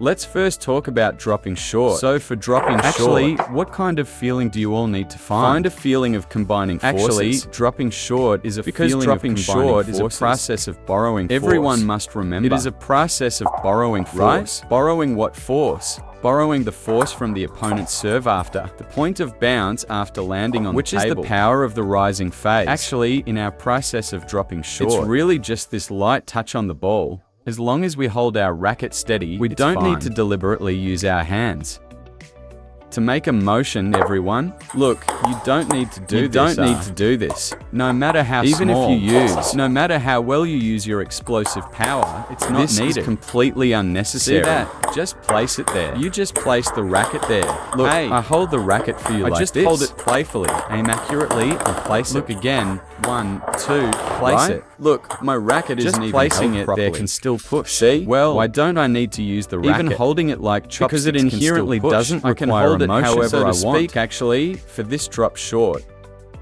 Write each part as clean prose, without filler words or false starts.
Let's first talk about dropping short. So for dropping short, what kind of feeling do you all need to find? Find a feeling of combining forces. Dropping short is a feeling of combining forces. Is a process of borrowing force. Everyone must remember. It is a process of borrowing force. Right? Borrowing what force? Borrowing the force from the opponent's serve after the point of bounce after landing on the table. Which is the power of the rising phase. Actually, in our process of dropping short, it's really just this light touch on the ball. As long as we hold our racket steady, we don't need to deliberately use our hands. To make a motion, everyone, look, you don't need to do this. No matter how small, no matter how well you use your explosive power, it's not needed. This is completely unnecessary. See that? Just place it there. You just place the racket there. Look, hey, I hold the racket for you like this. I just hold it playfully, aim accurately, and place it. Look again. 1, 2, place it. Look, my racket isn't even placing it there can still push. See? Well, why don't I need to use the racket? Even holding it like chopsticks because it inherently doesn't require a motion, however I want. Actually, for this drop short,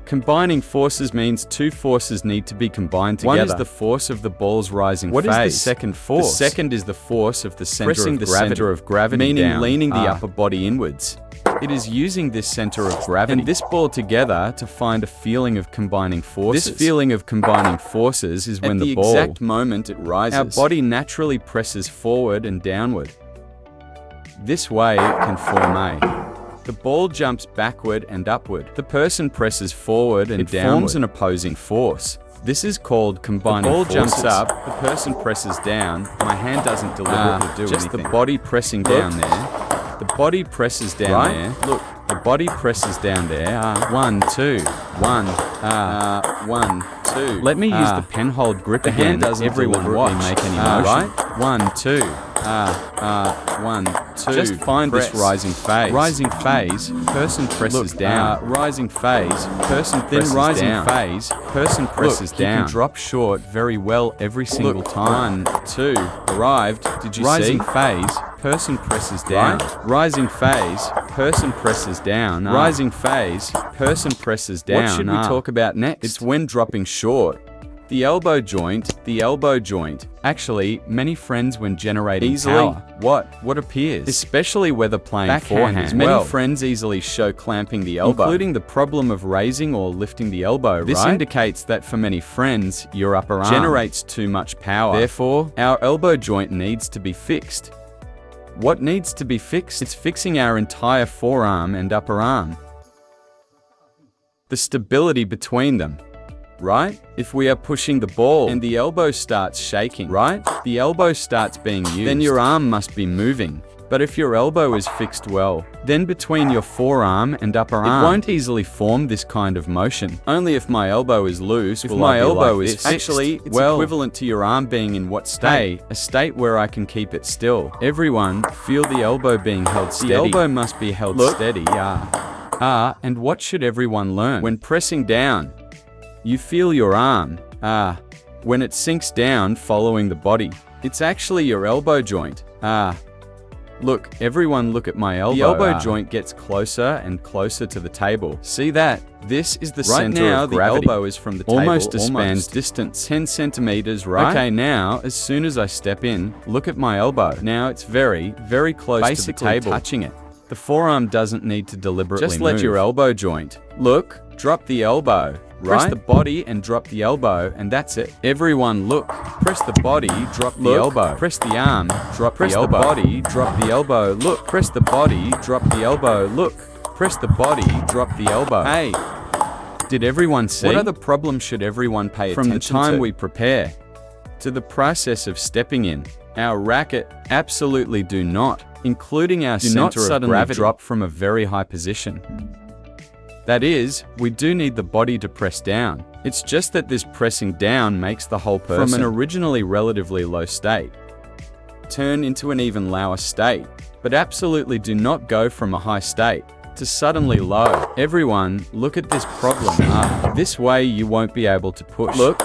combining forces means two forces need to be combined together. One is the force of the ball's rising phase. What is the second force? The second is the force of the center of gravity, meaning leaning the upper body inwards. It is using this center of gravity and this ball together to find a feeling of combining forces. This feeling of combining forces is when the ball, at the exact moment it rises, our body naturally presses forward and downward. This way it can form the ball jumps backward and upward. The person presses forward and downward. It forms an opposing force. This is called combining forces. The ball jumps up, the person presses down. My hand doesn't deliberately do anything. Just the body pressing down there. The body presses down there. Look, the body presses down there. 1, 2, 1, 1, 2. Let me use the pen hold grip again. The hand doesn't everyone watch make any motion. Right? 1, 2. 1, 2. Just find this rising phase. Rising phase, person presses down. Rising phase, person presses down. Then rising phase, person presses down. You can drop short very well every single time. 1, 2. Arrived. Did you see? Rising phase, person presses down. Rising phase, person presses down. Rising phase, person presses down. What should we talk about next? It's when dropping short. The elbow joint, Actually, many friends when generating power. What appears? Especially whether playing forehand. Many friends easily show clamping the elbow, including the problem of raising or lifting the elbow, This indicates that for many friends, your upper arm generates too much power. Therefore, our elbow joint needs to be fixed. What needs to be fixed? It's fixing our entire forearm and upper arm. The stability between them. Right? If we are pushing the ball and the elbow starts shaking, right? The elbow starts being used, then your arm must be moving. But if your elbow is fixed well, then between your forearm and upper arm, it won't easily form this kind of motion. Only if my elbow is loose will my elbow is fixed. Actually, it's equivalent to your arm being in what state? A state where I can keep it still. Everyone, feel the elbow being held steady. The elbow must be held steady. And what should everyone learn? When pressing down, you feel your arm, when it sinks down following the body. It's actually your elbow joint, Look, everyone look at my elbow. The elbow joint gets closer and closer to the table. See that? This is the center of gravity. The elbow is from the table, almost a span's distance, 10 centimeters, right? Okay, now, as soon as I step in, look at my elbow. Now it's very, very close to the table, touching it. The forearm doesn't need to deliberately move. Just let your elbow joint. Look, drop the elbow. Press the body and drop the elbow, and that's it. Everyone look. Press the body, drop the elbow. Press the arm, drop the elbow. Press the body, drop the elbow. Look. Press the body, drop the elbow. Look. Press the body, drop the elbow. Hey, did everyone see? What other problems should everyone pay attention to? From the time we prepare to the process of stepping in, our racket absolutely do not, including our center of gravity, drop from a very high position. That is, we do need the body to press down. It's just that this pressing down makes the whole person, from an originally relatively low state, turn into an even lower state. But absolutely do not go from a high state to suddenly low. Everyone, look at this problem. This way you won't be able to push. Look,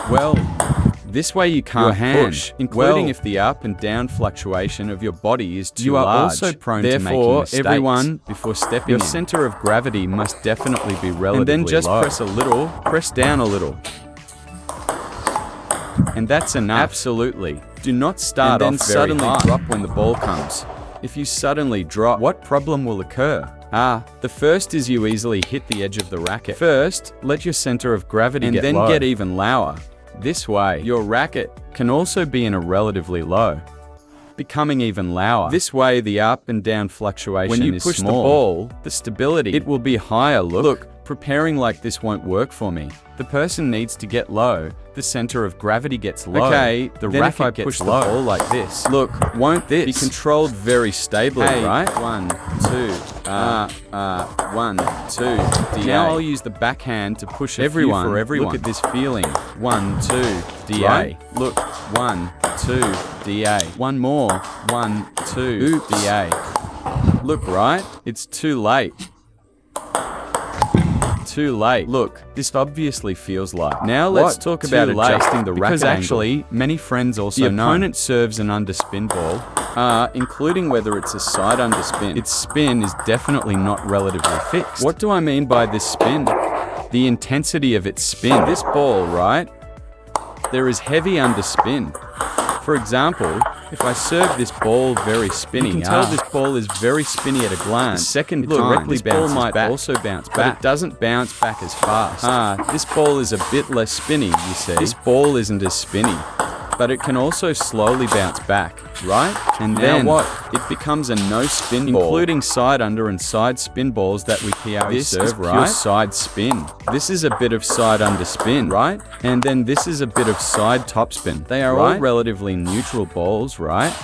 this way you can't push, including if the up and down fluctuation of your body is too large. You are also prone to making mistakes. Everyone, before stepping in, your center of gravity must definitely be relatively low. And then just press a little, press down a little. And that's enough. Absolutely. Do not start off very high. Drop when the ball comes. if you suddenly drop, what problem will occur? The first is you easily hit the edge of the racket. First, let your center of gravity get low. And then get even lower. This way, your racket can also be in a relatively low, becoming even lower. This way, the up and down fluctuation is small. When you push the ball, the stability, it will be higher. Look, preparing like this won't work for me. The person needs to get low. The center of gravity gets low. Okay, the racket gets push low. The ball like this. Look, won't this be controlled very stably, right? 1, 2, 1, 2, DA. Now I'll use the backhand to push everyone. For everyone. Look at this feeling. 1, 2, DA. Right? Look, 1, 2, DA. One more. 1, 2, DA. Look, right? It's too late. Too late. Look, this obviously feels like. Now let's talk about adjusting the racket angle. Because actually, many friends also know the opponent serves an underspin ball, including whether it's a side underspin. Its spin is definitely not relatively fixed. What do I mean by this spin? The intensity of its spin. This ball, right? There is heavy underspin. For example, if I serve this ball very spinny, you can tell this ball is very spinny at a glance. The second time, this ball might also bounce back, but it doesn't bounce back as fast. This ball is a bit less spinny, you see. This ball isn't as spinny, but it can also slowly bounce back, right? And then what? It becomes a no-spin ball, including side under and side spin balls that we PRE serve, right? Pure side spin. This is a bit of side under spin, right? And then this is a bit of side top spin. They are all relatively neutral balls, right?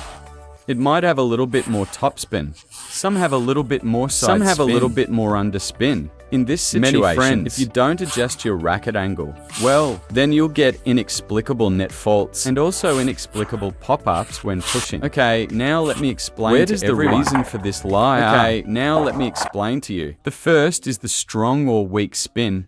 It might have a little bit more top spin. Some have a little bit more side spin. Some have a little bit more underspin. In this situation, if you don't adjust your racket angle, well, then you'll get inexplicable net faults and also inexplicable pop-ups when pushing. Okay, now let me explain. Where does the reason for this lie? Okay, now let me explain to you. The first is the strong or weak spin.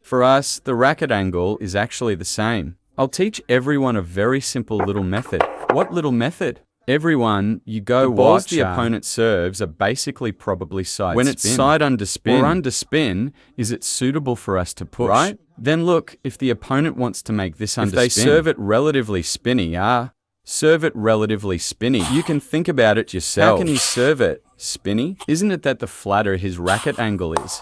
For us, the racket angle is actually the same. I'll teach everyone a very simple little method. What little method? Everyone, you go watch. The opponent serves are basically probably side spin. When it's side underspin or underspin, is it suitable for us to push? Right? Then look, if the opponent wants to make this underspin, if they serve it relatively spinny, serve it relatively spinny. You can think about it yourself. How can he serve it spinny? Isn't it that the flatter his racket angle is,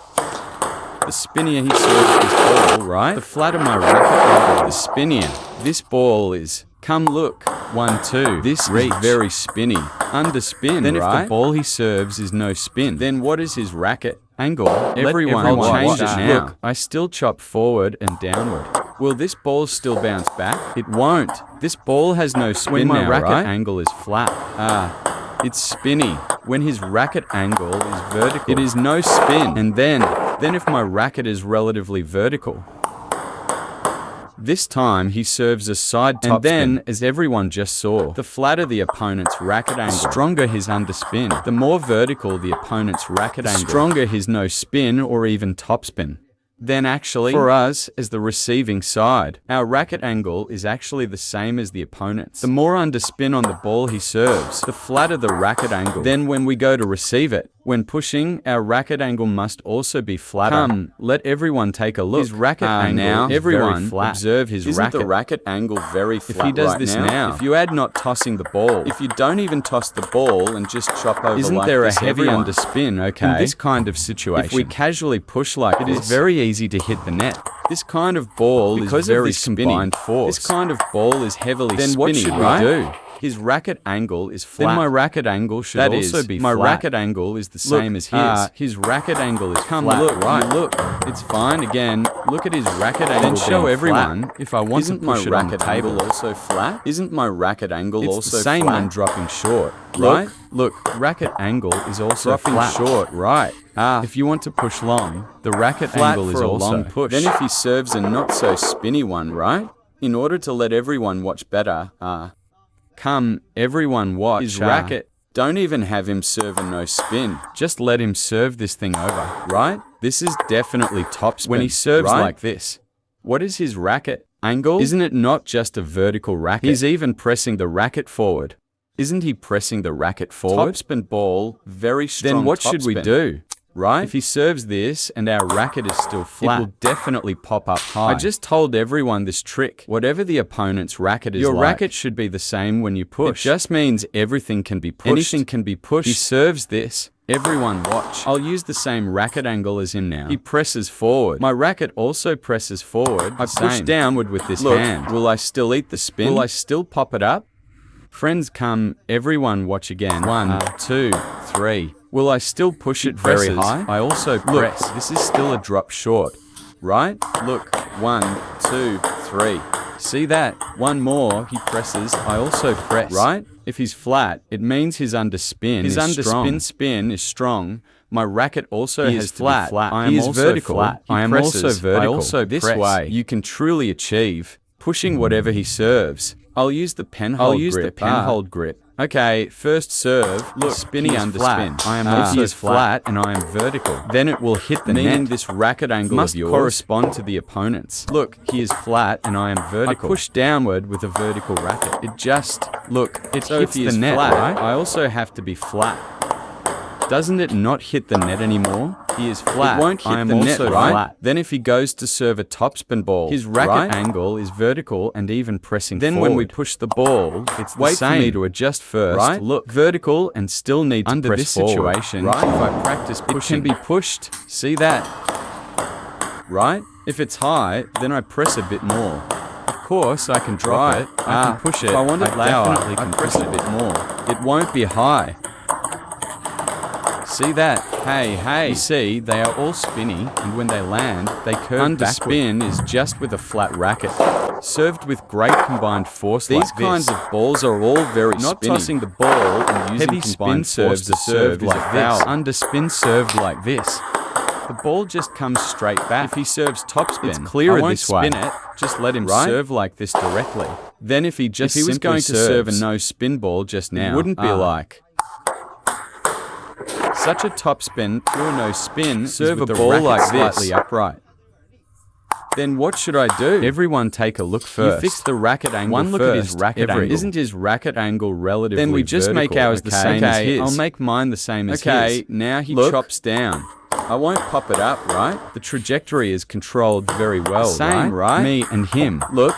the spinnier he serves this ball, right? The flatter my racket angle, the spinnier this ball is. Come look. 1, 2. This is very spinny. Underspin, then right? If the ball he serves is no spin, then what is his racket angle? Everyone change it now. Look, I still chop forward and downward. Will this ball still bounce back? It won't. This ball has no spin when my racket angle is flat. It's spinny. When his racket angle is vertical, it is no spin. And then if my racket is relatively vertical, this time he serves a side top spin. As everyone just saw, the flatter the opponent's racket angle, the stronger his underspin. The more vertical the opponent's racket angle, the stronger his no spin or even top spin. Then actually, for us, as the receiving side, our racket angle is actually the same as the opponent's. The more underspin on the ball he serves, the flatter the racket angle. Then when we go to receive it, when pushing, our racket angle must also be flatter. Come, let everyone take a look. His racket angle now, everyone flat. Observe his racket. Isn't the racket angle very flat? If he does this now, if you add not tossing the ball, if you don't even toss the ball and just chop over, isn't there a heavy underspin? Okay. In this kind of situation, if we casually push like this, it is very easy to hit the net. This kind of ball is very spinny. This kind of ball is heavily spinny. Then what should we do? His racket angle is flat. Then my racket angle should also be flat. My racket angle is the same as his. His racket angle is flat. Look, right? Look, it's fine again. Look at his racket angle. Then show everyone if I want to push it on the table also flat. Isn't my racket angle also flat? It's the same when dropping short, right? Look, racket angle is also dropping short, right? If you want to push long, the racket angle is also long push. Then if he serves a not so spinny one, right? In order to let everyone watch better, come, everyone watch his racket. Don't even have him serve a no spin. Just let him serve this thing over, right? This is definitely top spin. When he serves like this, what is his racket angle? Isn't it not just a vertical racket? He's even pressing the racket forward. Isn't he pressing the racket forward? Topspin ball, very strong. Then what should we do? right? If he serves this and our racket is still flat, it will definitely pop up high. I just told everyone this trick. Whatever the opponent's racket is, your racket should be the same when you push. It just means everything can be pushed. Anything can be pushed. He serves this. Everyone watch. I'll use the same racket angle as him now. He presses forward. My racket also presses forward. I push downward with this hand. Will I still eat the spin? Will I still pop it up? Friends come, everyone watch again. 1, 2, 3. Will I still push it very high? I also press. Look, this is still a drop short, right? Look, 1, 2, 3. See that? One more, he presses. I also press, right? If he's flat, it means his underspin is strong. His underspin spin is strong. My racket also has flat. I am also vertical. I am also vertical. I also this way. You can truly achieve pushing whatever he serves. I'll use the penhold grip. Okay, first serve. Look, spinny underspin. I am also flat and I am vertical. Then it will hit the net. This racket angle must correspond to the opponent's. Look, he is flat and I am vertical. I push downward with a vertical racket. It just, look, it hits the net, flat, right? I also have to be flat. Doesn't it not hit the net anymore? He is flat. It won't hit the net, right? Flat. Then if he goes to serve a topspin ball, his racket angle is vertical and even pressing forward. Then when we push the ball, it's the same. Wait for me to adjust first. Right? Look, vertical and still need to press forward. Under this situation, right? If I practice pushing, it can be pushed. See that? Right? If it's high, then I press a bit more. Of course, I can drop it. I can push it. If I want it lower, I can press a bit more. It won't be high. See that? Hey. You see, they are all spinny, and when they land, they curve backward. Underspin is just with a flat racket. Served with great combined force like this. These kinds of balls are all very spinny. Not tossing the ball and using heavy spin serves are served like this. Underspin served like this. The ball just comes straight back. If he serves topspin, it's clearer this way. Spin it. Just let him serve like this directly. Then if he was going to serve a no spin ball just now, it wouldn't be like such a topspin through a no spin. Serve a ball like this, slightly upright. Then what should I do? Everyone take a look first. You fix the racket angle first. One look at his racket angle. Isn't his racket angle relatively vertical? Then we just make ours the same as his. I'll make mine the same as his. Okay, now he chops down. I won't pop it up, right? The trajectory is controlled very well, same, right? Me and him. Look,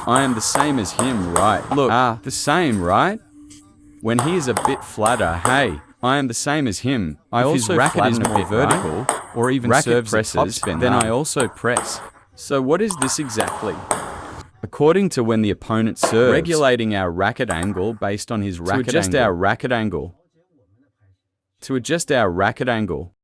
I am the same as him, right? Look, the same, right? When he is a bit flatter, hey, I am the same as him. I also, if his racket is more vertical, or even serves a topspin, then I also press. So what is this exactly? According to when the opponent serves, regulating our racket angle based on his racket angle. To adjust our racket angle.